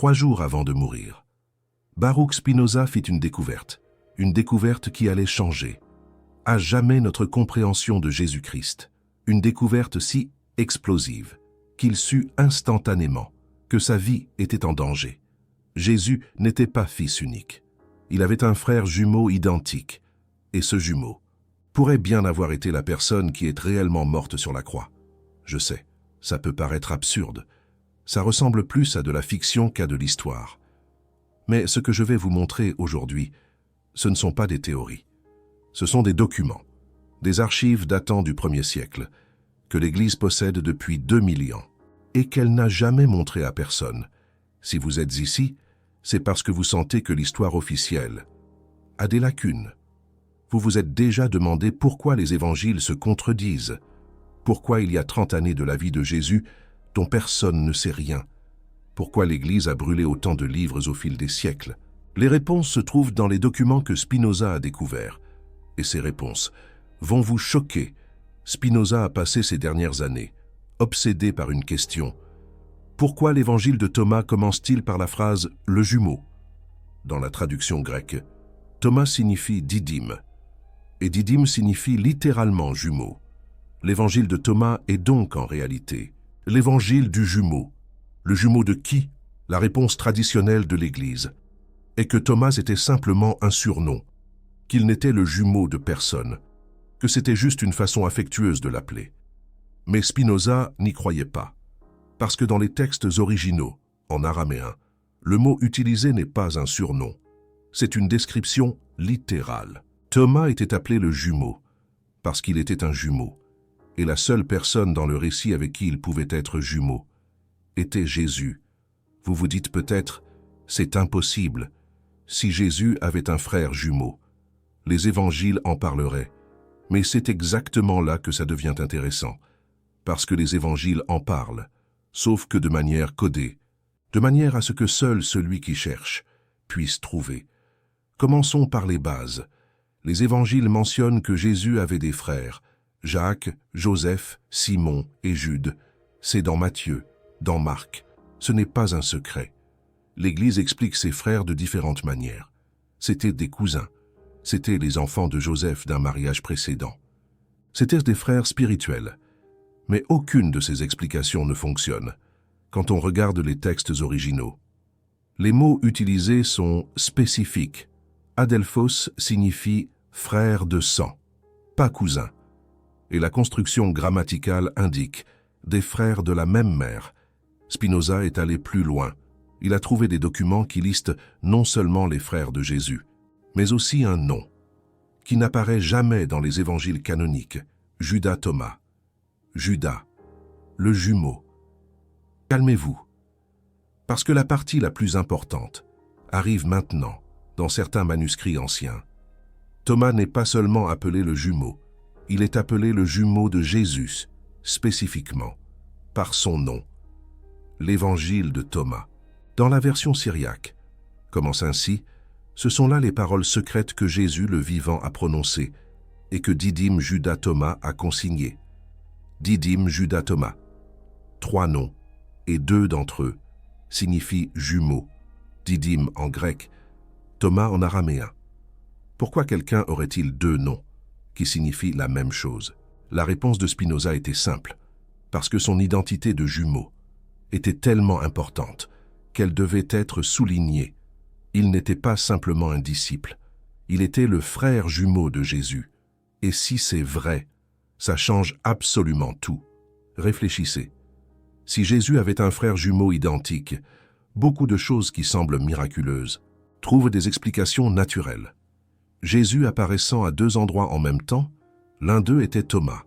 3 jours avant de mourir. Baruch Spinoza fit une découverte qui allait changer à jamais notre compréhension de Jésus-Christ, une découverte si explosive qu'il sut instantanément que sa vie était en danger. Jésus n'était pas fils unique. Il avait un frère jumeau identique, et ce jumeau pourrait bien avoir été la personne qui est réellement morte sur la croix. Je sais, ça peut paraître absurde. Ça ressemble plus à de la fiction qu'à de l'histoire. Mais ce que je vais vous montrer aujourd'hui, ce ne sont pas des théories. Ce sont des documents, des archives datant du 1er siècle, que l'Église possède depuis 2000 ans, et qu'elle n'a jamais montré à personne. Si vous êtes ici, c'est parce que vous sentez que l'histoire officielle a des lacunes. Vous vous êtes déjà demandé pourquoi les évangiles se contredisent, pourquoi il y a 30 années de la vie de Jésus dont personne ne sait rien, pourquoi l'Église a brûlé autant de livres au fil des siècles. Les réponses se trouvent dans les documents que Spinoza a découverts, et ces réponses vont vous choquer. Spinoza a passé ces dernières années obsédé par une question. Pourquoi l'évangile de Thomas commence-t-il par la phrase « le jumeau » ? Dans la traduction grecque, Thomas signifie didyme, et didyme signifie littéralement jumeau. L'évangile de Thomas est donc en réalité l'évangile du jumeau. Le jumeau de qui? La réponse traditionnelle de l'Église est que Thomas était simplement un surnom, qu'il n'était le jumeau de personne, que c'était juste une façon affectueuse de l'appeler. Mais Spinoza n'y croyait pas, parce que dans les textes originaux, en araméen, le mot utilisé n'est pas un surnom, c'est une description littérale. Thomas était appelé le jumeau, parce qu'il était un jumeau, et la seule personne dans le récit avec qui il pouvait être jumeau était Jésus. Vous vous dites peut-être, c'est impossible. Si Jésus avait un frère jumeau, les évangiles en parleraient. Mais c'est exactement là que ça devient intéressant, parce que les évangiles en parlent, sauf que de manière codée, de manière à ce que seul celui qui cherche puisse trouver. Commençons par les bases. Les évangiles mentionnent que Jésus avait des frères, Jacques, Joseph, Simon et Jude. C'est dans Matthieu, dans Marc. Ce n'est pas un secret. L'Église explique ses frères de différentes manières. C'étaient des cousins. C'étaient les enfants de Joseph d'un mariage précédent. C'étaient des frères spirituels. Mais aucune de ces explications ne fonctionne quand on regarde les textes originaux. Les mots utilisés sont spécifiques. Adelphos signifie frère de sang, pas cousin. Et la construction grammaticale indique des frères de la même mère. Spinoza est allé plus loin. Il a trouvé des documents qui listent non seulement les frères de Jésus, mais aussi un nom, qui n'apparaît jamais dans les évangiles canoniques, Judas Thomas. Judas, le jumeau. Calmez-vous, parce que la partie la plus importante arrive maintenant dans certains manuscrits anciens. Thomas n'est pas seulement appelé le jumeau, il est appelé le jumeau de Jésus, spécifiquement, par son nom. L'évangile de Thomas. Dans la version syriaque, commence ainsi, ce sont là les paroles secrètes que Jésus le vivant a prononcées et que Didyme Judas Thomas a consignées. Didyme Judas Thomas. 3 noms, et 2 d'entre eux signifient jumeaux. Didyme en grec, Thomas en araméen. Pourquoi quelqu'un aurait-il 2 noms qui signifient la même chose? La réponse de Spinoza était simple, parce que son identité de jumeau était tellement importante qu'elle devait être soulignée. Il n'était pas simplement un disciple, il était le frère jumeau de Jésus. Et si c'est vrai, ça change absolument tout. Réfléchissez. Si Jésus avait un frère jumeau identique, beaucoup de choses qui semblent miraculeuses trouvent des explications naturelles. Jésus apparaissant à 2 endroits en même temps, l'un d'eux était Thomas.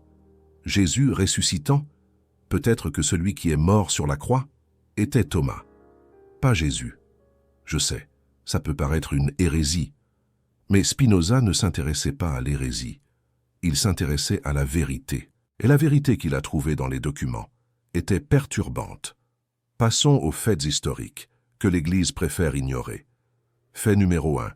Jésus ressuscitant, peut-être que celui qui est mort sur la croix était Thomas, pas Jésus. Je sais, ça peut paraître une hérésie, mais Spinoza ne s'intéressait pas à l'hérésie. Il s'intéressait à la vérité. Et la vérité qu'il a trouvée dans les documents était perturbante. Passons aux faits historiques que l'Église préfère ignorer. Fait numéro 1.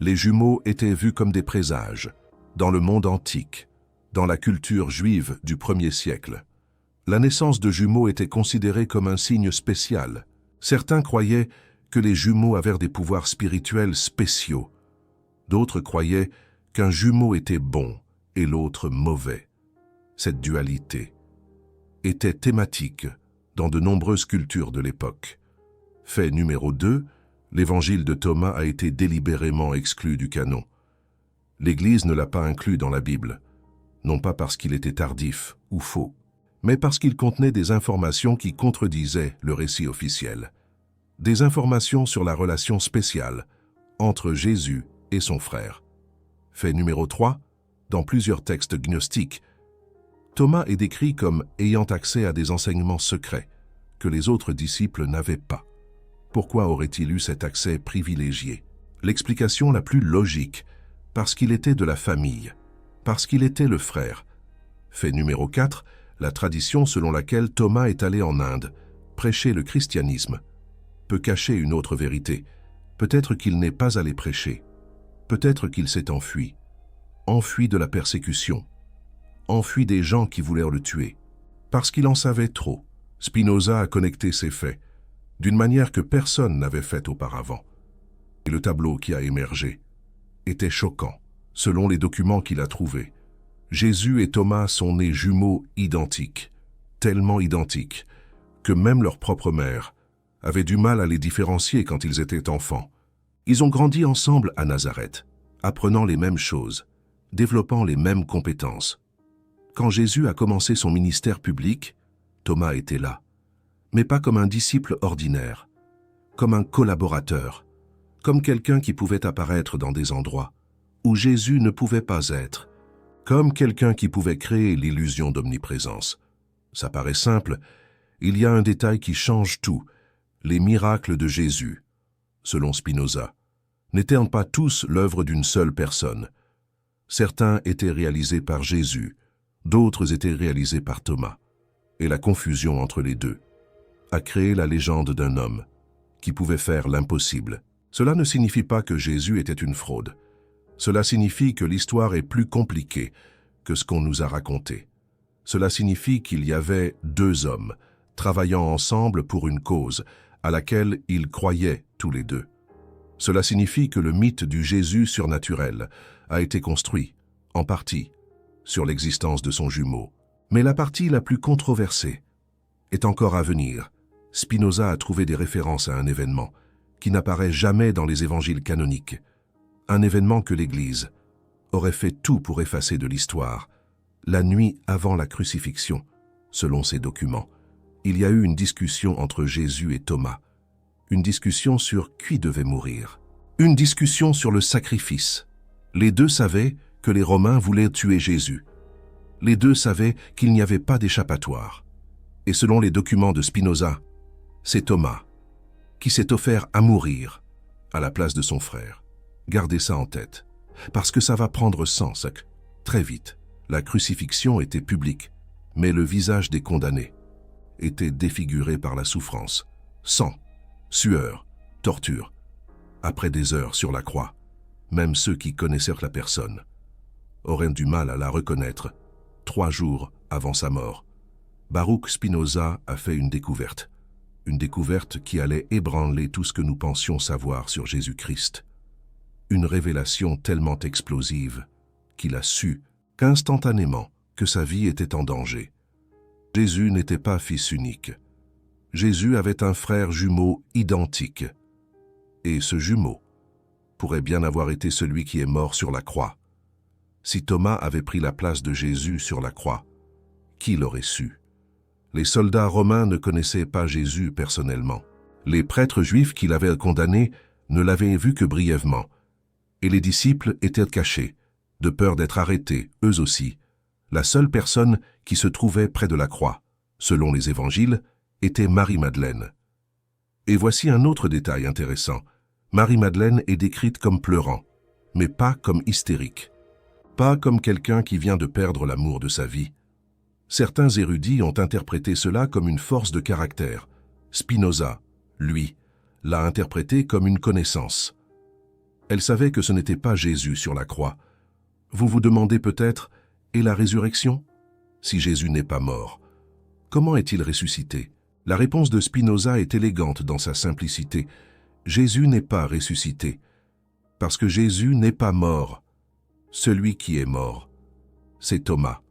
Les jumeaux étaient vus comme des présages dans le monde antique, dans la culture juive du 1er siècle. La naissance de jumeaux était considérée comme un signe spécial. Certains croyaient que les jumeaux avaient des pouvoirs spirituels spéciaux. D'autres croyaient qu'un jumeau était bon et l'autre mauvais. Cette dualité était thématique dans de nombreuses cultures de l'époque. Fait numéro 2, l'évangile de Thomas a été délibérément exclu du canon. L'Église ne l'a pas inclus dans la Bible, non pas parce qu'il était tardif ou faux, mais parce qu'il contenait des informations qui contredisaient le récit officiel. Des informations sur la relation spéciale entre Jésus et son frère. Fait numéro 3, dans plusieurs textes gnostiques, Thomas est décrit comme ayant accès à des enseignements secrets que les autres disciples n'avaient pas. Pourquoi aurait-il eu cet accès privilégié? L'explication la plus logique, parce qu'il était de la famille, parce qu'il était le frère. Fait numéro 4, la tradition selon laquelle Thomas est allé en Inde, prêcher le christianisme, peut cacher une autre vérité. Peut-être qu'il n'est pas allé prêcher. Peut-être qu'il s'est enfui. Enfui de la persécution. Enfui des gens qui voulaient le tuer. Parce qu'il en savait trop, Spinoza a connecté ces faits, d'une manière que personne n'avait faite auparavant. Et le tableau qui a émergé était choquant, selon les documents qu'il a trouvés. Jésus et Thomas sont nés jumeaux identiques, tellement identiques, que même leur propre mère avait du mal à les différencier quand ils étaient enfants. Ils ont grandi ensemble à Nazareth, apprenant les mêmes choses, développant les mêmes compétences. Quand Jésus a commencé son ministère public, Thomas était là, mais pas comme un disciple ordinaire, comme un collaborateur, comme quelqu'un qui pouvait apparaître dans des endroits où Jésus ne pouvait pas être, comme quelqu'un qui pouvait créer l'illusion d'omniprésence. Ça paraît simple, il y a un détail qui change tout. Les miracles de Jésus, selon Spinoza, n'étaient pas tous l'œuvre d'une seule personne. Certains étaient réalisés par Jésus, d'autres étaient réalisés par Thomas. Et la confusion entre les deux a créé la légende d'un homme qui pouvait faire l'impossible. Cela ne signifie pas que Jésus était une fraude. Cela signifie que l'histoire est plus compliquée que ce qu'on nous a raconté. Cela signifie qu'il y avait deux hommes travaillant ensemble pour une cause à laquelle ils croyaient tous les deux. Cela signifie que le mythe du Jésus surnaturel a été construit, en partie, sur l'existence de son jumeau. Mais la partie la plus controversée est encore à venir. Spinoza a trouvé des références à un événement qui n'apparaît jamais dans les évangiles canoniques. Un événement que l'Église aurait fait tout pour effacer de l'histoire, la nuit avant la crucifixion, selon ses documents. Il y a eu une discussion entre Jésus et Thomas, une discussion sur qui devait mourir, une discussion sur le sacrifice. Les deux savaient que les Romains voulaient tuer Jésus. Les deux savaient qu'il n'y avait pas d'échappatoire. Et selon les documents de Spinoza, c'est Thomas qui s'est offert à mourir à la place de son frère. Gardez ça en tête, parce que ça va prendre sens très vite. La crucifixion était publique, mais le visage des condamnés était défiguré par la souffrance, sang, sueur, torture. Après des heures sur la croix, même ceux qui connaissaient la personne auraient du mal à la reconnaître. 3 jours avant sa mort, Baruch Spinoza a fait une découverte qui allait ébranler tout ce que nous pensions savoir sur Jésus-Christ. Une révélation tellement explosive qu'il a su qu'instantanément que sa vie était en danger. Jésus n'était pas fils unique. Jésus avait un frère jumeau identique. Et ce jumeau pourrait bien avoir été celui qui est mort sur la croix. Si Thomas avait pris la place de Jésus sur la croix, qui l'aurait su? Les soldats romains ne connaissaient pas Jésus personnellement. Les prêtres juifs qui l'avaient condamné ne l'avaient vu que brièvement. Et les disciples étaient cachés, de peur d'être arrêtés, eux aussi. La seule personne qui se trouvait près de la croix, selon les évangiles, était Marie-Madeleine. Et voici un autre détail intéressant. Marie-Madeleine est décrite comme pleurant, mais pas comme hystérique. Pas comme quelqu'un qui vient de perdre l'amour de sa vie. Certains érudits ont interprété cela comme une force de caractère. Spinoza, lui, l'a interprété comme une connaissance. Elle savait que ce n'était pas Jésus sur la croix. Vous vous demandez peut-être, et la résurrection? Si Jésus n'est pas mort, comment est-il ressuscité? La réponse de Spinoza est élégante dans sa simplicité, Jésus n'est pas ressuscité, parce que Jésus n'est pas mort. Celui qui est mort, c'est Thomas,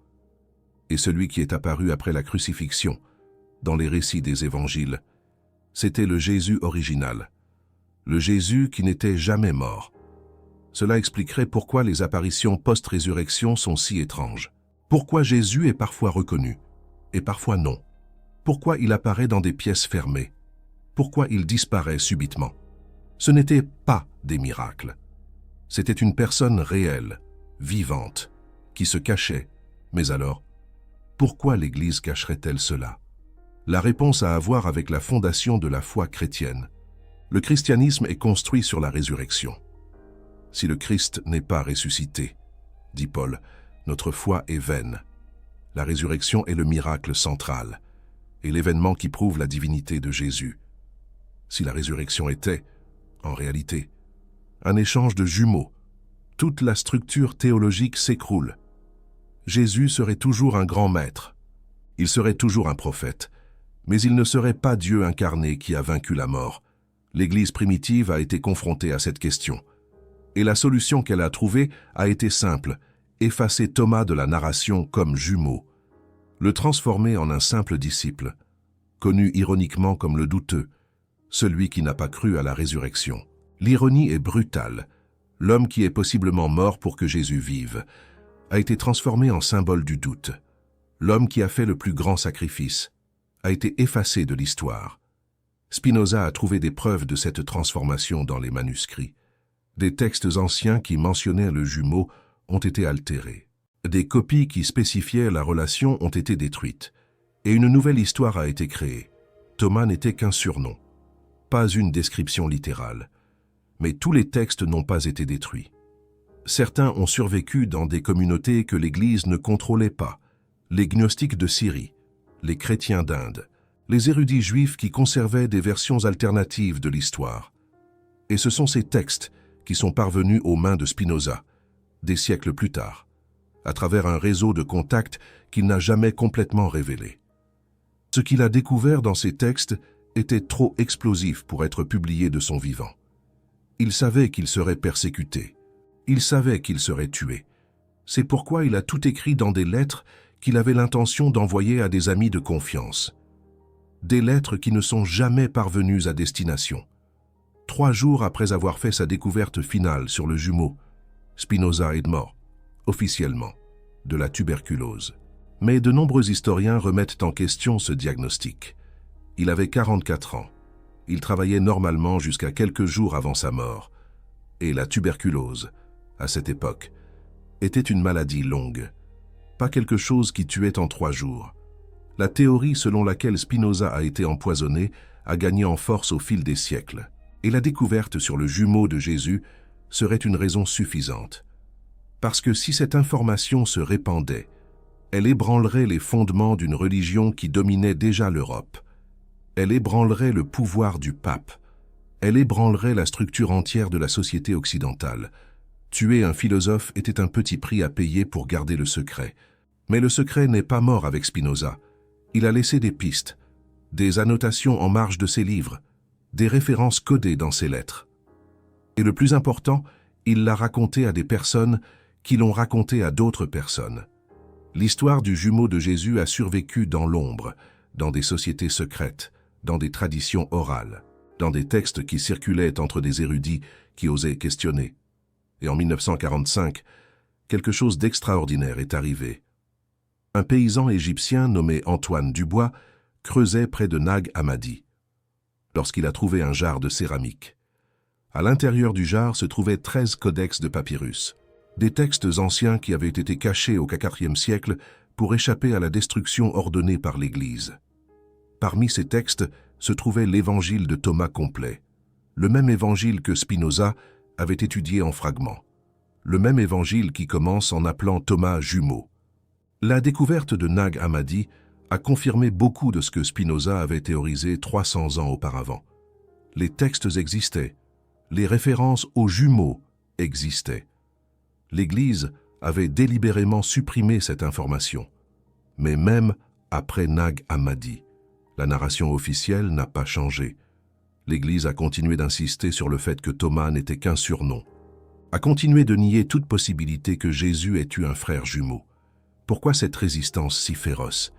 et celui qui est apparu après la crucifixion, dans les récits des évangiles, c'était le Jésus original, le Jésus qui n'était jamais mort. Cela expliquerait pourquoi les apparitions post-résurrection sont si étranges. Pourquoi Jésus est parfois reconnu, et parfois non. Pourquoi il apparaît dans des pièces fermées. Pourquoi il disparaît subitement. Ce n'étaient pas des miracles. C'était une personne réelle, vivante, qui se cachait. Mais alors, pourquoi l'Église cacherait-elle cela? La réponse a à voir avec la fondation de la foi chrétienne. Le christianisme est construit sur la résurrection. Si le Christ n'est pas ressuscité, dit Paul, notre foi est vaine. La résurrection est le miracle central et l'événement qui prouve la divinité de Jésus. Si la résurrection était, en réalité, un échange de jumeaux, toute la structure théologique s'écroule. Jésus serait toujours un grand maître. Il serait toujours un prophète, mais il ne serait pas Dieu incarné qui a vaincu la mort. L'Église primitive a été confrontée à cette question. Et la solution qu'elle a trouvée a été simple, effacer Thomas de la narration comme jumeau, le transformer en un simple disciple, connu ironiquement comme le douteux, celui qui n'a pas cru à la résurrection. L'ironie est brutale. L'homme qui est possiblement mort pour que Jésus vive a été transformé en symbole du doute. L'homme qui a fait le plus grand sacrifice a été effacé de l'histoire. Spinoza a trouvé des preuves de cette transformation dans les manuscrits. Des textes anciens qui mentionnaient le jumeau ont été altérés. Des copies qui spécifiaient la relation ont été détruites. Et une nouvelle histoire a été créée. Thomas n'était qu'un surnom, pas une description littérale. Mais tous les textes n'ont pas été détruits. Certains ont survécu dans des communautés que l'Église ne contrôlait pas, les gnostiques de Syrie, les chrétiens d'Inde, les érudits juifs qui conservaient des versions alternatives de l'histoire. Et ce sont ces textes qui sont parvenus aux mains de Spinoza, des siècles plus tard, à travers un réseau de contacts qu'il n'a jamais complètement révélé. Ce qu'il a découvert dans ces textes était trop explosif pour être publié de son vivant. Il savait qu'il serait persécuté. Il savait qu'il serait tué. C'est pourquoi il a tout écrit dans des lettres qu'il avait l'intention d'envoyer à des amis de confiance. Des lettres qui ne sont jamais parvenues à destination. 3 jours après avoir fait sa découverte finale sur le jumeau, Spinoza est mort, officiellement, de la tuberculose. Mais de nombreux historiens remettent en question ce diagnostic. Il avait 44 ans. Il travaillait normalement jusqu'à quelques jours avant sa mort. Et la tuberculose, à cette époque, était une maladie longue. Pas quelque chose qui tuait en 3 jours. La théorie selon laquelle Spinoza a été empoisonné a gagné en force au fil des siècles. Et la découverte sur le jumeau de Jésus serait une raison suffisante. Parce que si cette information se répandait, elle ébranlerait les fondements d'une religion qui dominait déjà l'Europe. Elle ébranlerait le pouvoir du pape. Elle ébranlerait la structure entière de la société occidentale. Tuer un philosophe était un petit prix à payer pour garder le secret. Mais le secret n'est pas mort avec Spinoza. Il a laissé des pistes, des annotations en marge de ses livres, des références codées dans ses lettres. Et le plus important, il l'a raconté à des personnes qui l'ont raconté à d'autres personnes. L'histoire du jumeau de Jésus a survécu dans l'ombre, dans des sociétés secrètes, dans des traditions orales, dans des textes qui circulaient entre des érudits qui osaient questionner. Et en 1945, quelque chose d'extraordinaire est arrivé. Un paysan égyptien nommé Antoine Dubois creusait près de Nag Hammadi, lorsqu'il a trouvé un jarre de céramique. À l'intérieur du jarre se trouvaient 13 codex de papyrus, des textes anciens qui avaient été cachés au IVe siècle pour échapper à la destruction ordonnée par l'Église. Parmi ces textes se trouvait l'évangile de Thomas complet, le même évangile que Spinoza avait étudié en fragments, le même évangile qui commence en appelant Thomas jumeau. La découverte de Nag Hammadi a confirmé beaucoup de ce que Spinoza avait théorisé 300 ans auparavant. Les textes existaient, les références aux jumeaux existaient. L'Église avait délibérément supprimé cette information. Mais même après Nag Hammadi, la narration officielle n'a pas changé. L'Église a continué d'insister sur le fait que Thomas n'était qu'un surnom, a continué de nier toute possibilité que Jésus ait eu un frère jumeau. Pourquoi cette résistance si féroce?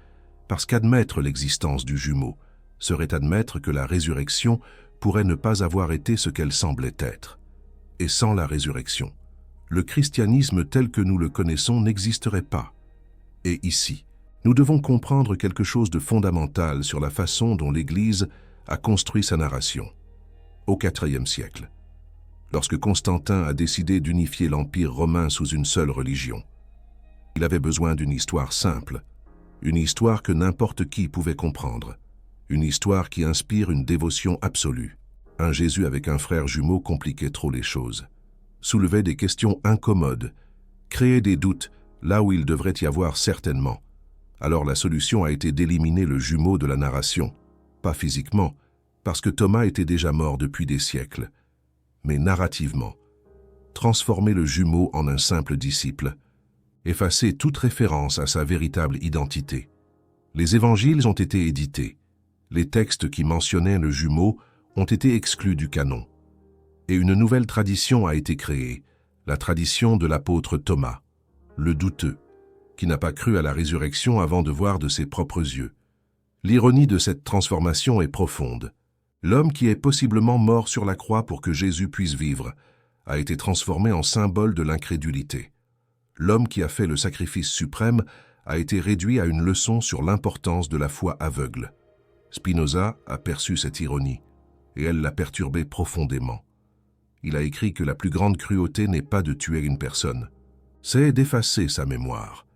Parce qu'admettre l'existence du jumeau serait admettre que la résurrection pourrait ne pas avoir été ce qu'elle semblait être. Et sans la résurrection, le christianisme tel que nous le connaissons n'existerait pas. Et ici, nous devons comprendre quelque chose de fondamental sur la façon dont l'Église a construit sa narration. Au IVe siècle, lorsque Constantin a décidé d'unifier l'Empire romain sous une seule religion, il avait besoin d'une histoire simple, une histoire que n'importe qui pouvait comprendre, une histoire qui inspire une dévotion absolue. Un Jésus avec un frère jumeau compliquait trop les choses, soulevait des questions incommodes, créait des doutes là où il devrait y avoir certainement. Alors la solution a été d'éliminer le jumeau de la narration, pas physiquement, parce que Thomas était déjà mort depuis des siècles, mais narrativement. Transformer le jumeau en un simple disciple, effacer toute référence à sa véritable identité. Les évangiles ont été édités. Les textes qui mentionnaient le jumeau ont été exclus du canon. Et une nouvelle tradition a été créée, la tradition de l'apôtre Thomas, le douteux, qui n'a pas cru à la résurrection avant de voir de ses propres yeux. L'ironie de cette transformation est profonde. L'homme qui est possiblement mort sur la croix pour que Jésus puisse vivre a été transformé en symbole de l'incrédulité. L'homme qui a fait le sacrifice suprême a été réduit à une leçon sur l'importance de la foi aveugle. Spinoza a perçu cette ironie, et elle l'a perturbé profondément. Il a écrit que la plus grande cruauté n'est pas de tuer une personne, c'est d'effacer sa mémoire,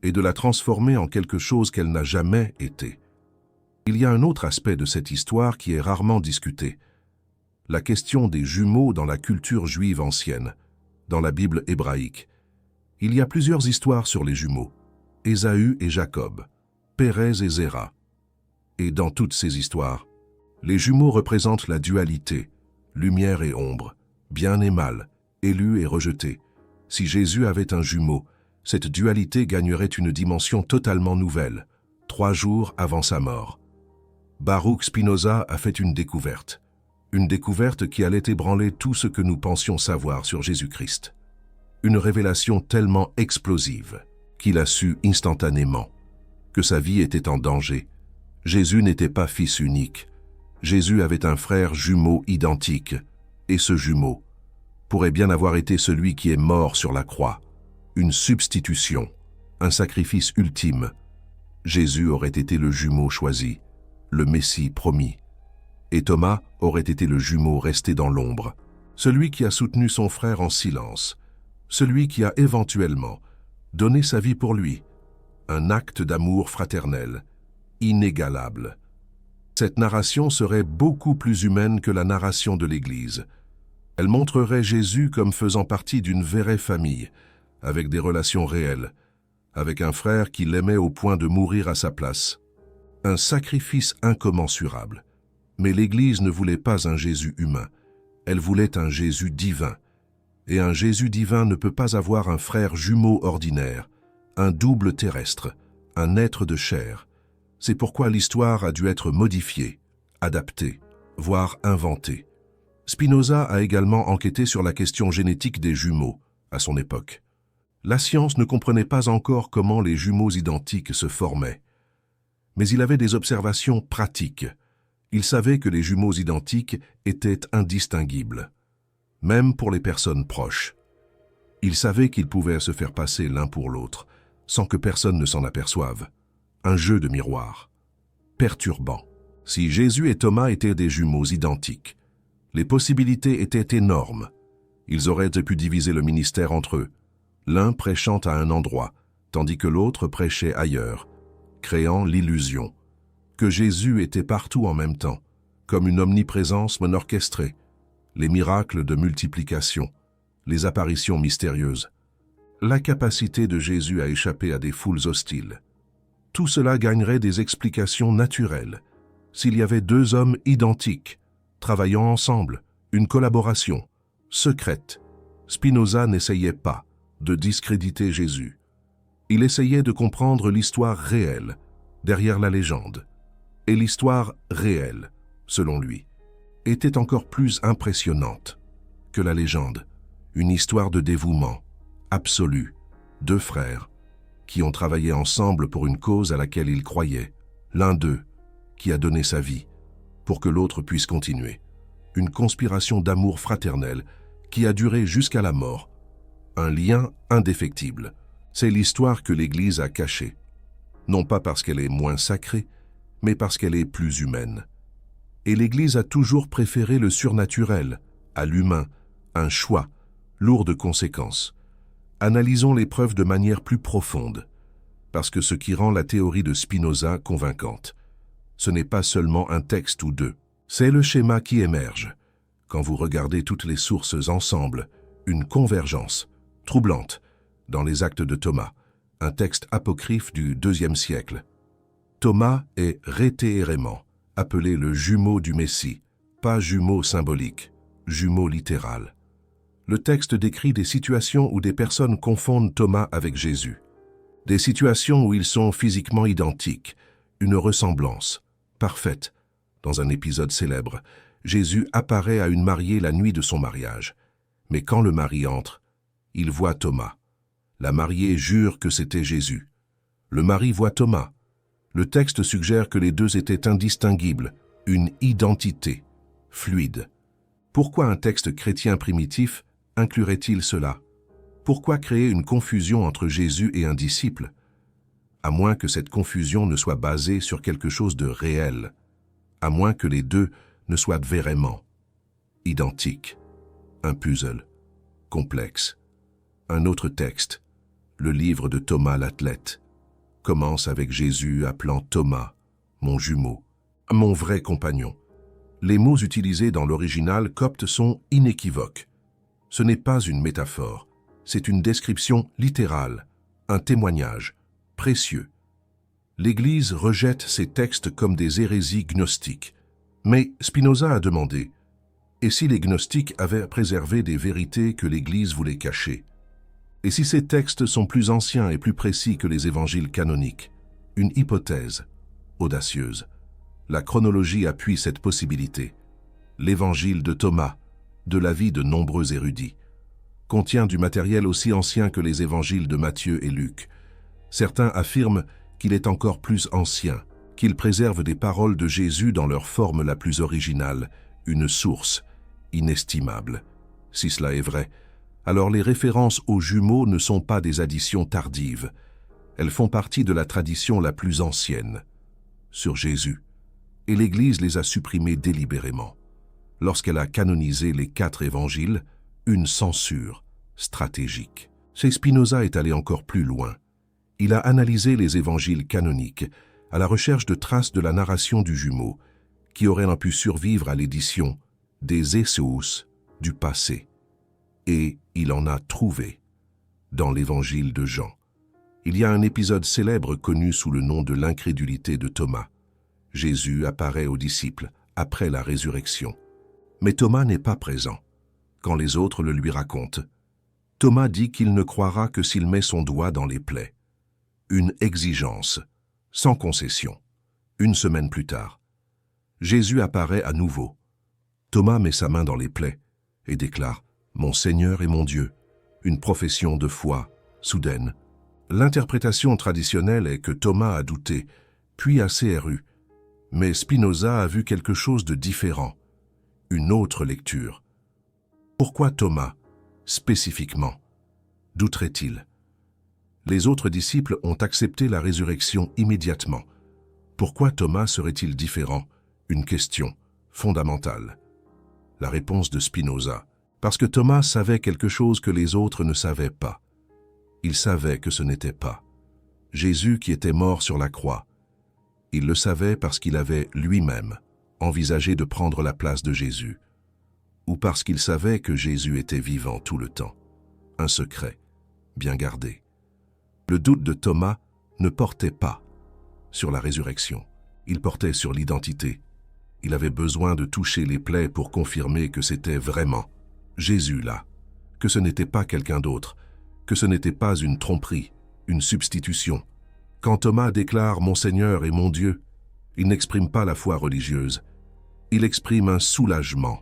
et de la transformer en quelque chose qu'elle n'a jamais été. Il y a un autre aspect de cette histoire qui est rarement discuté, la question des jumeaux dans la culture juive ancienne, dans la Bible hébraïque. Il y a plusieurs histoires sur les jumeaux, Ésaü et Jacob, Pérez et Zéra. Et dans toutes ces histoires, les jumeaux représentent la dualité, lumière et ombre, bien et mal, élu et rejeté. Si Jésus avait un jumeau, cette dualité gagnerait une dimension totalement nouvelle, 3 jours avant sa mort. Baruch Spinoza a fait une découverte qui allait ébranler tout ce que nous pensions savoir sur Jésus-Christ. Une révélation tellement explosive qu'il a su instantanément que sa vie était en danger. Jésus n'était pas fils unique. Jésus avait un frère jumeau identique, et ce jumeau pourrait bien avoir été celui qui est mort sur la croix, une substitution, un sacrifice ultime. Jésus aurait été le jumeau choisi, le Messie promis, et Thomas aurait été le jumeau resté dans l'ombre, celui qui a soutenu son frère en silence, celui qui a éventuellement donné sa vie pour lui, un acte d'amour fraternel, inégalable. Cette narration serait beaucoup plus humaine que la narration de l'Église. Elle montrerait Jésus comme faisant partie d'une vraie famille, avec des relations réelles, avec un frère qui l'aimait au point de mourir à sa place. Un sacrifice incommensurable. Mais l'Église ne voulait pas un Jésus humain, elle voulait un Jésus divin. Et un Jésus divin ne peut pas avoir un frère jumeau ordinaire, un double terrestre, un être de chair. C'est pourquoi l'histoire a dû être modifiée, adaptée, voire inventée. Spinoza a également enquêté sur la question génétique des jumeaux, à son époque. La science ne comprenait pas encore comment les jumeaux identiques se formaient. Mais il avait des observations pratiques. Il savait que les jumeaux identiques étaient indistinguibles, même pour les personnes proches. Il savait qu'ils pouvaient se faire passer l'un pour l'autre, sans que personne ne s'en aperçoive. Un jeu de miroir. Perturbant. Si Jésus et Thomas étaient des jumeaux identiques, les possibilités étaient énormes. Ils auraient pu diviser le ministère entre eux, l'un prêchant à un endroit, tandis que l'autre prêchait ailleurs, créant l'illusion que Jésus était partout en même temps, comme une omniprésence non orchestrée, les miracles de multiplication, les apparitions mystérieuses, la capacité de Jésus à échapper à des foules hostiles. Tout cela gagnerait des explications naturelles s'il y avait 2 hommes identiques, travaillant ensemble, une collaboration, secrète. Spinoza n'essayait pas de discréditer Jésus. Il essayait de comprendre l'histoire réelle derrière la légende, et l'histoire réelle, selon lui, était encore plus impressionnante que la légende, une histoire de dévouement absolu, deux frères qui ont travaillé ensemble pour une cause à laquelle ils croyaient, l'un d'eux qui a donné sa vie pour que l'autre puisse continuer, une conspiration d'amour fraternel qui a duré jusqu'à la mort, un lien indéfectible. C'est l'histoire que l'Église a cachée, non pas parce qu'elle est moins sacrée, mais parce qu'elle est plus humaine. Et l'Église a toujours préféré le surnaturel à l'humain, un choix lourd de conséquences. Analysons les preuves de manière plus profonde, parce que ce qui rend la théorie de Spinoza convaincante, ce n'est pas seulement un texte ou deux, c'est le schéma qui émerge. Quand vous regardez toutes les sources ensemble, une convergence troublante dans les Actes de Thomas, un texte apocryphe du IIe siècle. Thomas est rétérément appelé le jumeau du Messie, pas jumeau symbolique, jumeau littéral. Le texte décrit des situations où des personnes confondent Thomas avec Jésus. Des situations où ils sont physiquement identiques, une ressemblance parfaite. Dans un épisode célèbre, Jésus apparaît à une mariée la nuit de son mariage. Mais quand le mari entre, il voit Thomas. La mariée jure que c'était Jésus. Le mari voit Thomas. Le texte suggère que les deux étaient indistinguibles, une identité fluide. Pourquoi un texte chrétien primitif inclurait-il cela? Pourquoi créer une confusion entre Jésus et un disciple? À moins que cette confusion ne soit basée sur quelque chose de réel, à moins que les deux ne soient vraiment identiques. Un puzzle complexe. Un autre texte, le livre de Thomas l'athlète, commence avec Jésus appelant Thomas, mon jumeau, mon vrai compagnon. Les mots utilisés dans l'original copte sont inéquivoques. Ce n'est pas une métaphore, c'est une description littérale, un témoignage précieux. L'Église rejette ces textes comme des hérésies gnostiques. Mais Spinoza a demandé, et si les gnostiques avaient préservé des vérités que l'Église voulait cacher? Et si ces textes sont plus anciens et plus précis que les évangiles canoniques? Une hypothèse audacieuse. La chronologie appuie cette possibilité. L'évangile de Thomas, de l'avis de nombreux érudits, contient du matériel aussi ancien que les évangiles de Matthieu et Luc. Certains affirment qu'il est encore plus ancien, qu'il préserve des paroles de Jésus dans leur forme la plus originale, une source inestimable. Si cela est vrai, alors les références aux jumeaux ne sont pas des additions tardives. Elles font partie de la tradition la plus ancienne, sur Jésus. Et l'Église les a supprimées délibérément. Lorsqu'elle a canonisé les 4 évangiles, une censure stratégique. Chez Spinoza est allé encore plus loin. Il a analysé les évangiles canoniques à la recherche de traces de la narration du jumeau, qui aurait pu survivre à l'édition des Esseus du passé. Et il en a trouvé dans l'évangile de Jean. Il y a un épisode célèbre connu sous le nom de l'incrédulité de Thomas. Jésus apparaît aux disciples après la résurrection. Mais Thomas n'est pas présent quand les autres le lui racontent. Thomas dit qu'il ne croira que s'il met son doigt dans les plaies. Une exigence, sans concession. Une semaine plus tard, Jésus apparaît à nouveau. Thomas met sa main dans les plaies et déclare « Mon Seigneur et mon Dieu », une profession de foi soudaine. L'interprétation traditionnelle est que Thomas a douté, puis a CRU. Mais Spinoza a vu quelque chose de différent, une autre lecture. Pourquoi Thomas, spécifiquement, douterait-il? Les autres disciples ont accepté la résurrection immédiatement. Pourquoi Thomas serait-il différent? Une question fondamentale. La réponse de Spinoza. Parce que Thomas savait quelque chose que les autres ne savaient pas. Il savait que ce n'était pas Jésus qui était mort sur la croix. Il le savait parce qu'il avait lui-même envisagé de prendre la place de Jésus, ou parce qu'il savait que Jésus était vivant tout le temps. Un secret, bien gardé. Le doute de Thomas ne portait pas sur la résurrection, il portait sur l'identité. Il avait besoin de toucher les plaies pour confirmer que c'était vraiment Jésus là, que ce n'était pas quelqu'un d'autre, que ce n'était pas une tromperie, une substitution. Quand Thomas déclare « Mon Seigneur et mon Dieu », il n'exprime pas la foi religieuse, Il exprime un soulagement.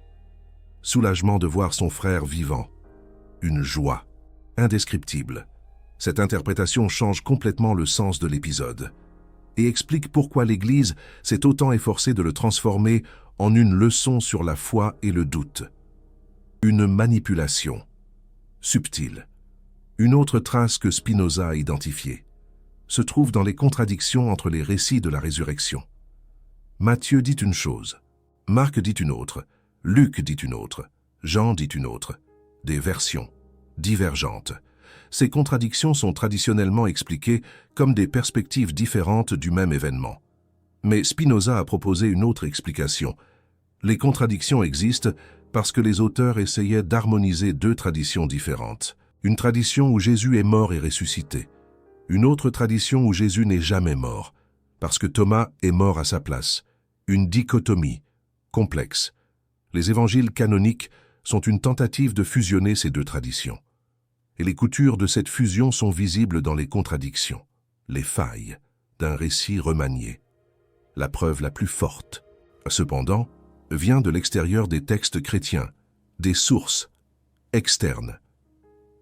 Soulagement de voir son frère vivant. Une joie indescriptible. Cette interprétation change complètement le sens de l'épisode et explique pourquoi l'Église s'est autant efforcée de le transformer en une leçon sur la foi et le doute. Une manipulation subtile. Une autre trace que Spinoza a identifiée se trouve dans les contradictions entre les récits de la résurrection. Matthieu dit une chose, Marc dit une autre, Luc dit une autre, Jean dit une autre. Des versions divergentes. Ces contradictions sont traditionnellement expliquées comme des perspectives différentes du même événement. Mais Spinoza a proposé une autre explication. Les contradictions existent parce que les auteurs essayaient d'harmoniser deux traditions différentes. Une tradition où Jésus est mort et ressuscité. Une autre tradition où Jésus n'est jamais mort, parce que Thomas est mort à sa place. Une dichotomie complexe. Les évangiles canoniques sont une tentative de fusionner ces deux traditions. Et les coutures de cette fusion sont visibles dans les contradictions, les failles d'un récit remanié. La preuve la plus forte, cependant, vient de l'extérieur des textes chrétiens, des sources externes.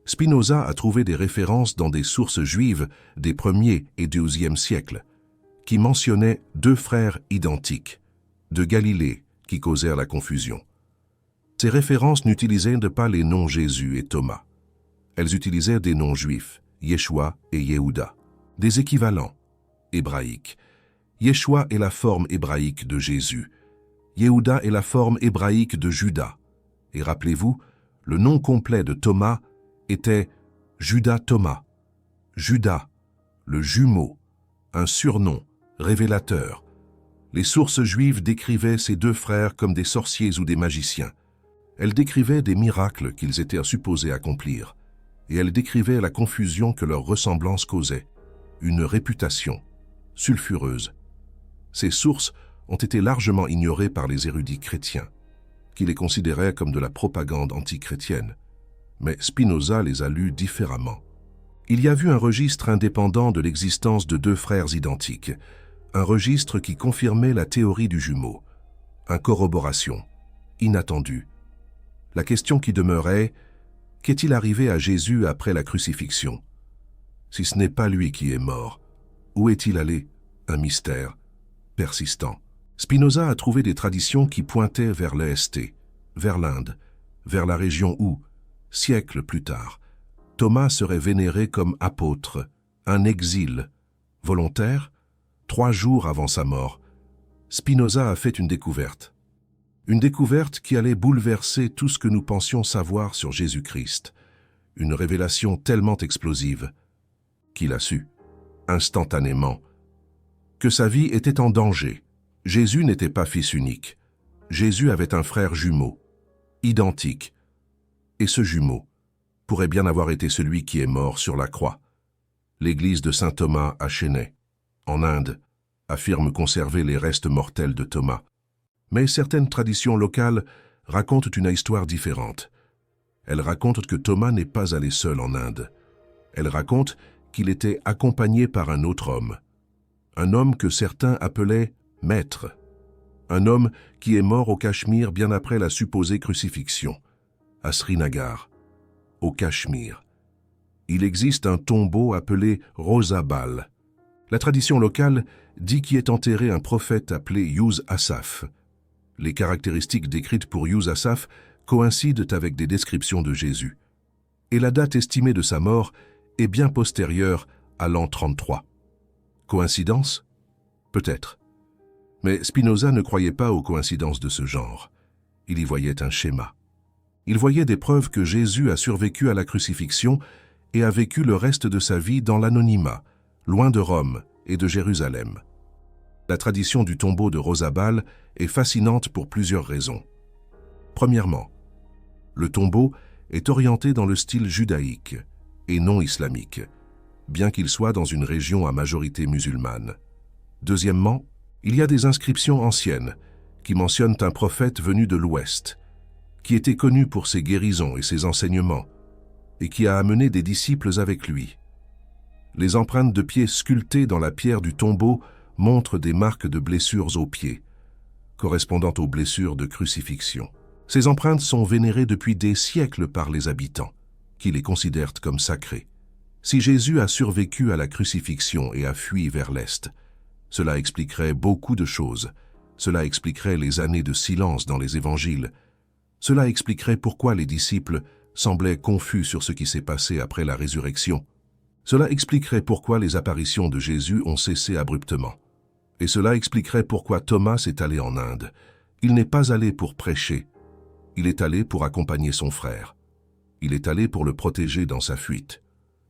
Spinoza a trouvé des références dans des sources juives des 1er et 12e siècles, qui mentionnaient deux frères identiques, de Galilée, qui causèrent la confusion. Ces références n'utilisaient pas les noms Jésus et Thomas. Elles utilisaient des noms juifs, Yeshua et Yehuda, des équivalents hébraïques. Yeshua est la forme hébraïque de Jésus. Yehuda est la forme hébraïque de Judas. Et rappelez-vous, le nom complet de Thomas était Judas Thomas. Judas, le jumeau, un surnom révélateur. Les sources juives décrivaient ces deux frères comme des sorciers ou des magiciens. Elles décrivaient des miracles qu'ils étaient supposés accomplir. Et elles décrivaient la confusion que leur ressemblance causait, une réputation sulfureuse. Ces sources ont été largement ignorées par les érudits chrétiens, qui les considéraient comme de la propagande antichrétienne. Mais Spinoza les a lues différemment. Il y a vu un registre indépendant de l'existence de deux frères identiques, un registre qui confirmait la théorie du jumeau, une corroboration inattendue. La question qui demeurait: qu'est-il arrivé à Jésus après la crucifixion? Si ce n'est pas lui qui est mort, où est-il allé? Un mystère persistant. Spinoza a trouvé des traditions qui pointaient vers l'Est, vers l'Inde, vers la région où, siècles plus tard, Thomas serait vénéré comme apôtre, un exil volontaire. 3 jours avant sa mort, Spinoza a fait une découverte qui allait bouleverser tout ce que nous pensions savoir sur Jésus-Christ, une révélation tellement explosive qu'il a su, instantanément, que sa vie était en danger. Jésus n'était pas fils unique. Jésus avait un frère jumeau, identique, et ce jumeau pourrait bien avoir été celui qui est mort sur la croix. L'église de saint Thomas à Chennai, en Inde, affirme conserver les restes mortels de Thomas. Mais certaines traditions locales racontent une histoire différente. Elles racontent que Thomas n'est pas allé seul en Inde. Elles racontent qu'il était accompagné par un autre homme. Un homme que certains appelaient maître. Un homme qui est mort au Cachemire bien après la supposée crucifixion, à Srinagar, au Cachemire. Il existe un tombeau appelé Rosabal. La tradition locale dit qu'y est enterré un prophète appelé Yuz Asaph. Les caractéristiques décrites pour Yuz Asaph coïncident avec des descriptions de Jésus. Et la date estimée de sa mort est bien postérieure à l'an 33. Coïncidence? Peut-être. Mais Spinoza ne croyait pas aux coïncidences de ce genre. Il y voyait un schéma. Il voyait des preuves que Jésus a survécu à la crucifixion et a vécu le reste de sa vie dans l'anonymat, loin de Rome et de Jérusalem. La tradition du tombeau de Rosabal est fascinante pour plusieurs raisons. Premièrement, le tombeau est orienté dans le style judaïque et non islamique, bien qu'il soit dans une région à majorité musulmane. Deuxièmement, il y a des inscriptions anciennes qui mentionnent un prophète venu de l'Ouest, qui était connu pour ses guérisons et ses enseignements, et qui a amené des disciples avec lui. Les empreintes de pieds sculptées dans la pierre du tombeau montrent des marques de blessures aux pieds, correspondant aux blessures de crucifixion. Ces empreintes sont vénérées depuis des siècles par les habitants, qui les considèrent comme sacrées. Si Jésus a survécu à la crucifixion et a fui vers l'Est, cela expliquerait beaucoup de choses. Cela expliquerait les années de silence dans les évangiles. Cela expliquerait pourquoi les disciples semblaient confus sur ce qui s'est passé après la résurrection. Cela expliquerait pourquoi les apparitions de Jésus ont cessé abruptement. Et cela expliquerait pourquoi Thomas s'est allé en Inde. Il n'est pas allé pour prêcher. Il est allé pour accompagner son frère. Il est allé pour le protéger dans sa fuite.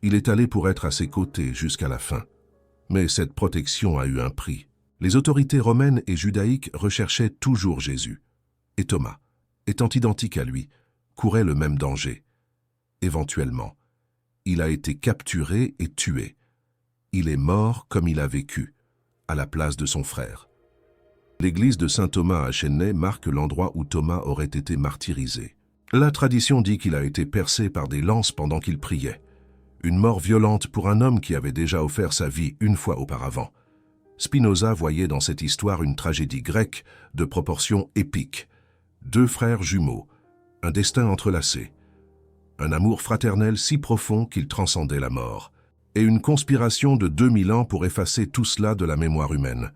Il est allé pour être à ses côtés jusqu'à la fin. Mais cette protection a eu un prix. Les autorités romaines et judaïques recherchaient toujours Jésus. Et Thomas, étant identique à lui, courait le même danger. Éventuellement, il a été capturé et tué. Il est mort comme il a vécu, à la place de son frère. L'église de Saint Thomas à Chennai marque l'endroit où Thomas aurait été martyrisé. La tradition dit qu'il a été percé par des lances pendant qu'il priait. Une mort violente pour un homme qui avait déjà offert sa vie une fois auparavant. Spinoza voyait dans cette histoire une tragédie grecque de proportions épiques. Deux frères jumeaux, un destin entrelacé, un amour fraternel si profond qu'il transcendait la mort, et une conspiration de 2000 ans pour effacer tout cela de la mémoire humaine.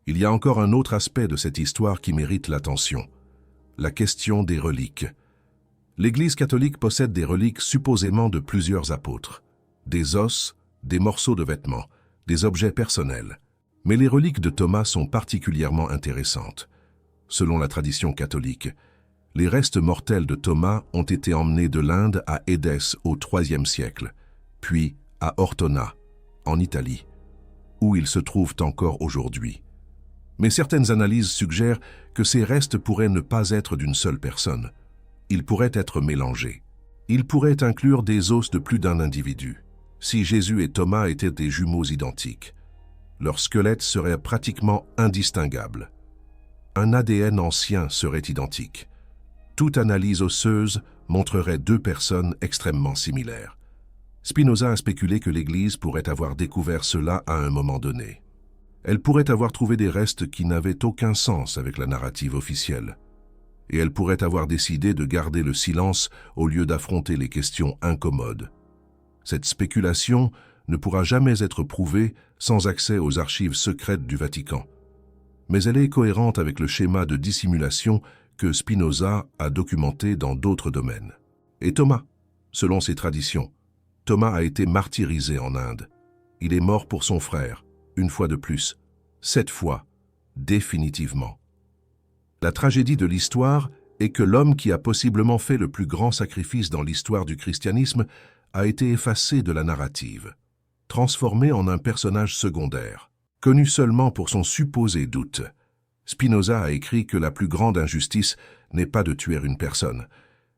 Il y a encore un autre aspect de cette histoire qui mérite l'attention, la question des reliques. L'Église catholique possède des reliques supposément de plusieurs apôtres, des os, des morceaux de vêtements, des objets personnels. Mais les reliques de Thomas sont particulièrement intéressantes. Selon la tradition catholique, les restes mortels de Thomas ont été emmenés de l'Inde à Édesse au IIIe siècle, puis à Ortona, en Italie, où ils se trouvent encore aujourd'hui. Mais certaines analyses suggèrent que ces restes pourraient ne pas être d'une seule personne. Ils pourraient être mélangés. Ils pourraient inclure des os de plus d'un individu. Si Jésus et Thomas étaient des jumeaux identiques, leur squelette serait pratiquement indistinguable. Un ADN ancien serait identique. Toute analyse osseuse montrerait deux personnes extrêmement similaires. Spinoza a spéculé que l'Église pourrait avoir découvert cela à un moment donné. Elle pourrait avoir trouvé des restes qui n'avaient aucun sens avec la narrative officielle. Et elle pourrait avoir décidé de garder le silence au lieu d'affronter les questions incommodes. Cette spéculation ne pourra jamais être prouvée sans accès aux archives secrètes du Vatican. Mais elle est cohérente avec le schéma de dissimulation que Spinoza a documenté dans d'autres domaines. Et Thomas, selon ses traditions, Thomas a été martyrisé en Inde. Il est mort pour son frère, une fois de plus, 7 fois, définitivement. La tragédie de l'histoire est que l'homme qui a possiblement fait le plus grand sacrifice dans l'histoire du christianisme a été effacé de la narrative, transformé en un personnage secondaire, connu seulement pour son supposé doute. Spinoza a écrit que la plus grande injustice n'est pas de tuer une personne,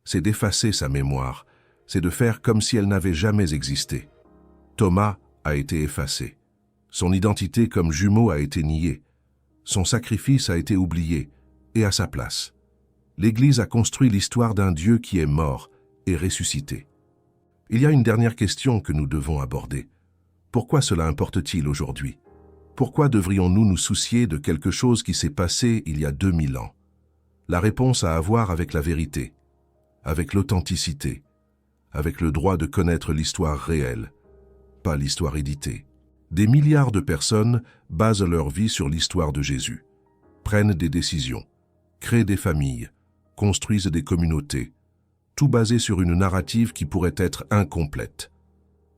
c'est d'effacer sa mémoire, c'est de faire comme si elle n'avait jamais existé. Thomas a été effacé. Son identité comme jumeau a été niée. Son sacrifice a été oublié, et à sa place. L'Église a construit l'histoire d'un Dieu qui est mort et ressuscité. Il y a une dernière question que nous devons aborder. Pourquoi cela importe-t-il aujourd'hui? Pourquoi devrions-nous nous soucier de quelque chose qui s'est passé il y a 2000 ans? La réponse a à voir avec la vérité, avec l'authenticité, avec le droit de connaître l'histoire réelle, pas l'histoire éditée. Des milliards de personnes basent leur vie sur l'histoire de Jésus, prennent des décisions, créent des familles, construisent des communautés, tout basé sur une narrative qui pourrait être incomplète.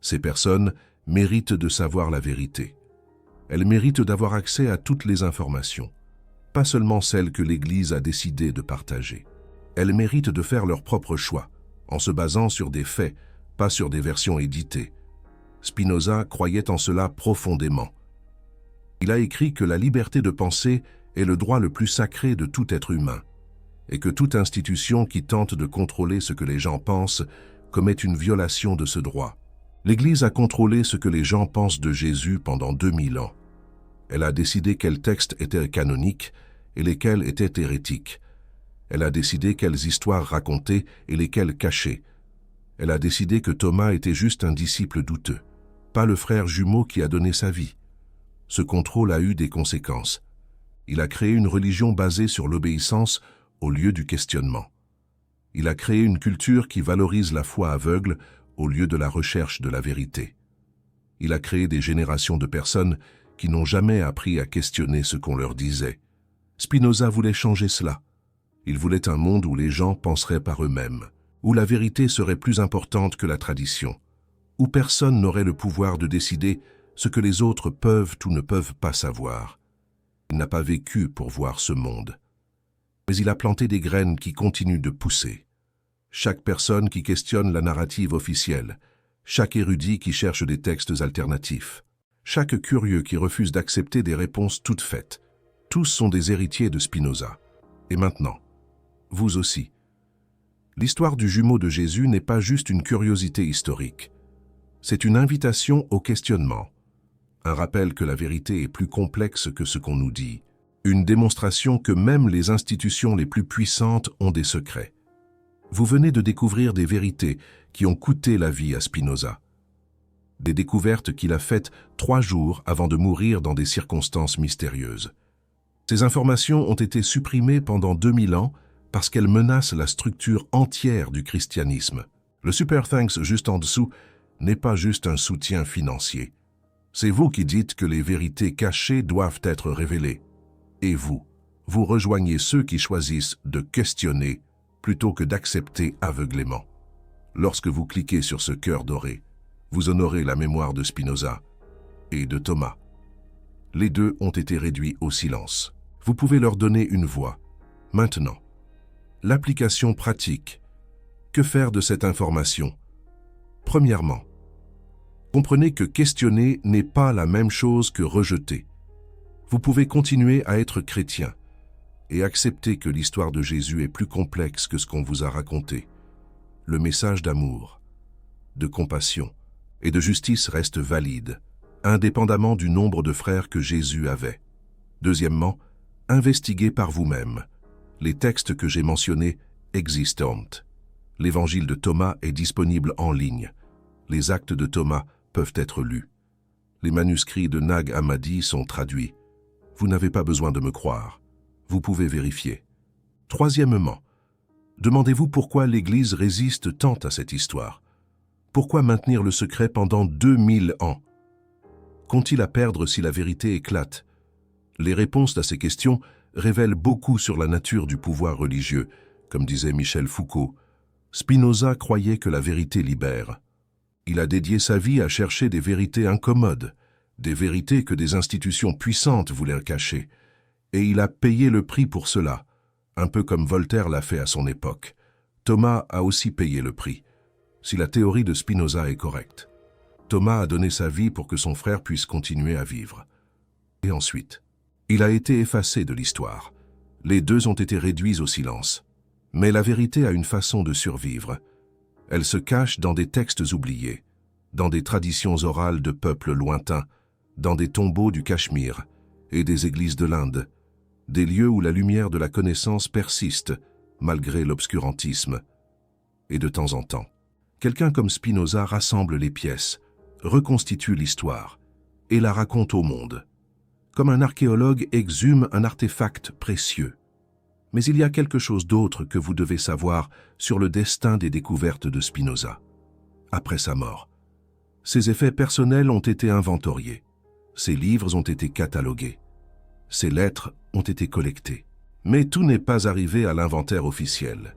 Ces personnes méritent de savoir la vérité. Elles méritent d'avoir accès à toutes les informations, pas seulement celles que l'Église a décidé de partager. Elles méritent de faire leur propre choix, en se basant sur des faits, pas sur des versions éditées. Spinoza croyait en cela profondément. Il a écrit que la liberté de penser est le droit le plus sacré de tout être humain, et que toute institution qui tente de contrôler ce que les gens pensent commet une violation de ce droit. L'Église a contrôlé ce que les gens pensent de Jésus pendant 2000 ans. Elle a décidé quels textes étaient canoniques et lesquels étaient hérétiques. Elle a décidé quelles histoires raconter et lesquelles cacher. Elle a décidé que Thomas était juste un disciple douteux, pas le frère jumeau qui a donné sa vie. Ce contrôle a eu des conséquences. Il a créé une religion basée sur l'obéissance au lieu du questionnement. Il a créé une culture qui valorise la foi aveugle au lieu de la recherche de la vérité. Il a créé des générations de personnes qui n'ont jamais appris à questionner ce qu'on leur disait. Spinoza voulait changer cela. Il voulait un monde où les gens penseraient par eux-mêmes, où la vérité serait plus importante que la tradition, où personne n'aurait le pouvoir de décider ce que les autres peuvent ou ne peuvent pas savoir. Il n'a pas vécu pour voir ce monde. Mais il a planté des graines qui continuent de pousser. Chaque personne qui questionne la narrative officielle, chaque érudit qui cherche des textes alternatifs, chaque curieux qui refuse d'accepter des réponses toutes faites, tous sont des héritiers de Spinoza. Et maintenant, vous aussi. L'histoire du jumeau de Jésus n'est pas juste une curiosité historique. C'est une invitation au questionnement. Un rappel que la vérité est plus complexe que ce qu'on nous dit. Une démonstration que même les institutions les plus puissantes ont des secrets. Vous venez de découvrir des vérités qui ont coûté la vie à Spinoza. Des découvertes qu'il a faites 3 jours avant de mourir dans des circonstances mystérieuses. Ces informations ont été supprimées pendant 2000 ans parce qu'elles menacent la structure entière du christianisme. Le Super Thanks juste en dessous n'est pas juste un soutien financier. C'est vous qui dites que les vérités cachées doivent être révélées. Et vous rejoignez ceux qui choisissent de questionner plutôt que d'accepter aveuglément. Lorsque vous cliquez sur ce cœur doré, vous honorez la mémoire de Spinoza et de Thomas. Les deux ont été réduits au silence. Vous pouvez leur donner une voix. Maintenant, l'application pratique. Que faire de cette information? Premièrement, comprenez que questionner n'est pas la même chose que rejeter. Vous pouvez continuer à être chrétien et accepter que l'histoire de Jésus est plus complexe que ce qu'on vous a raconté. Le message d'amour, de compassion et de justice reste valide, indépendamment du nombre de frères que Jésus avait. Deuxièmement, investiguez par vous-même. Les textes que j'ai mentionnés existent. L'évangile de Thomas est disponible en ligne. Les actes de Thomas peuvent être lus. Les manuscrits de Nag Hammadi sont traduits. Vous n'avez pas besoin de me croire. Vous pouvez vérifier. Troisièmement, demandez-vous pourquoi l'Église résiste tant à cette histoire. Pourquoi maintenir le secret pendant 2000 ans? Qu'ont-ils à perdre si la vérité éclate? Les réponses à ces questions révèlent beaucoup sur la nature du pouvoir religieux. Comme disait Michel Foucault, Spinoza croyait que la vérité libère. Il a dédié sa vie à chercher des vérités incommodes, des vérités que des institutions puissantes voulaient cacher. Et il a payé le prix pour cela, un peu comme Voltaire l'a fait à son époque. Thomas a aussi payé le prix, si la théorie de Spinoza est correcte. Thomas a donné sa vie pour que son frère puisse continuer à vivre. Et ensuite, il a été effacé de l'histoire. Les deux ont été réduits au silence. Mais la vérité a une façon de survivre. Elle se cache dans des textes oubliés, dans des traditions orales de peuples lointains, dans des tombeaux du Cachemire et des églises de l'Inde, des lieux où la lumière de la connaissance persiste, malgré l'obscurantisme. Et de temps en temps, quelqu'un comme Spinoza rassemble les pièces, reconstitue l'histoire et la raconte au monde, comme un archéologue exhume un artefact précieux. Mais il y a quelque chose d'autre que vous devez savoir sur le destin des découvertes de Spinoza. Après sa mort, ses effets personnels ont été inventoriés, ses livres ont été catalogués, ses lettres ont été collectées. Mais tout n'est pas arrivé à l'inventaire officiel.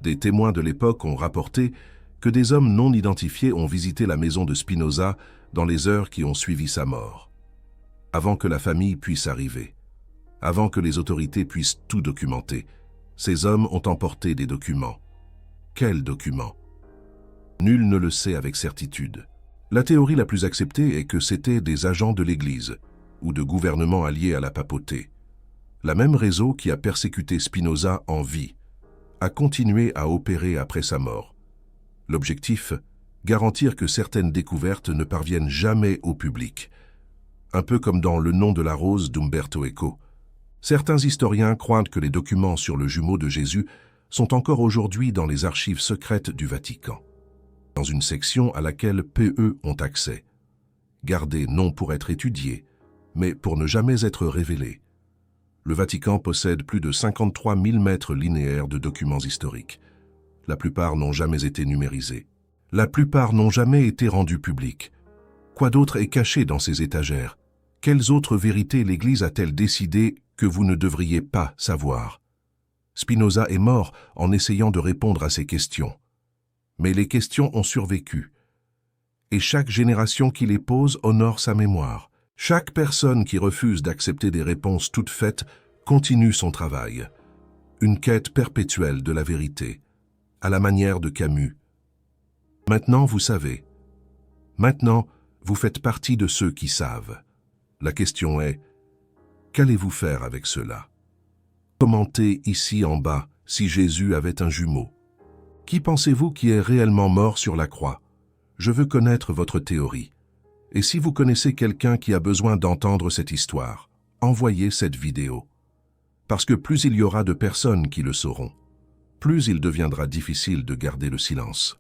Des témoins de l'époque ont rapporté que des hommes non identifiés ont visité la maison de Spinoza dans les heures qui ont suivi sa mort, avant que la famille puisse arriver. Avant que les autorités puissent tout documenter, ces hommes ont emporté des documents. Quels documents? Nul ne le sait avec certitude. La théorie la plus acceptée est que c'étaient des agents de l'Église ou de gouvernements alliés à la papauté. La même réseau qui a persécuté Spinoza en vie a continué à opérer après sa mort. L'objectif, garantir que certaines découvertes ne parviennent jamais au public. Un peu comme dans Le nom de la rose d'Umberto Eco. Certains historiens croient que les documents sur le jumeau de Jésus sont encore aujourd'hui dans les archives secrètes du Vatican, dans une section à laquelle PE ont accès, gardés non pour être étudiés, mais pour ne jamais être révélés. Le Vatican possède plus de 53 000 mètres linéaires de documents historiques. La plupart n'ont jamais été numérisés. La plupart n'ont jamais été rendus publics. Quoi d'autre est caché dans ces étagères? Quelles autres vérités l'Église a-t-elle décidé que vous ne devriez pas savoir? Spinoza est mort en essayant de répondre à ces questions. Mais les questions ont survécu. Et chaque génération qui les pose honore sa mémoire. Chaque personne qui refuse d'accepter des réponses toutes faites continue son travail. Une quête perpétuelle de la vérité, à la manière de Camus. Maintenant, vous savez. Maintenant, vous faites partie de ceux qui savent. La question est, qu'allez-vous faire avec cela? Commentez ici en bas si Jésus avait un jumeau. Qui pensez-vous qui est réellement mort sur la croix? Je veux connaître votre théorie. Et si vous connaissez quelqu'un qui a besoin d'entendre cette histoire, envoyez cette vidéo. Parce que plus il y aura de personnes qui le sauront, plus il deviendra difficile de garder le silence.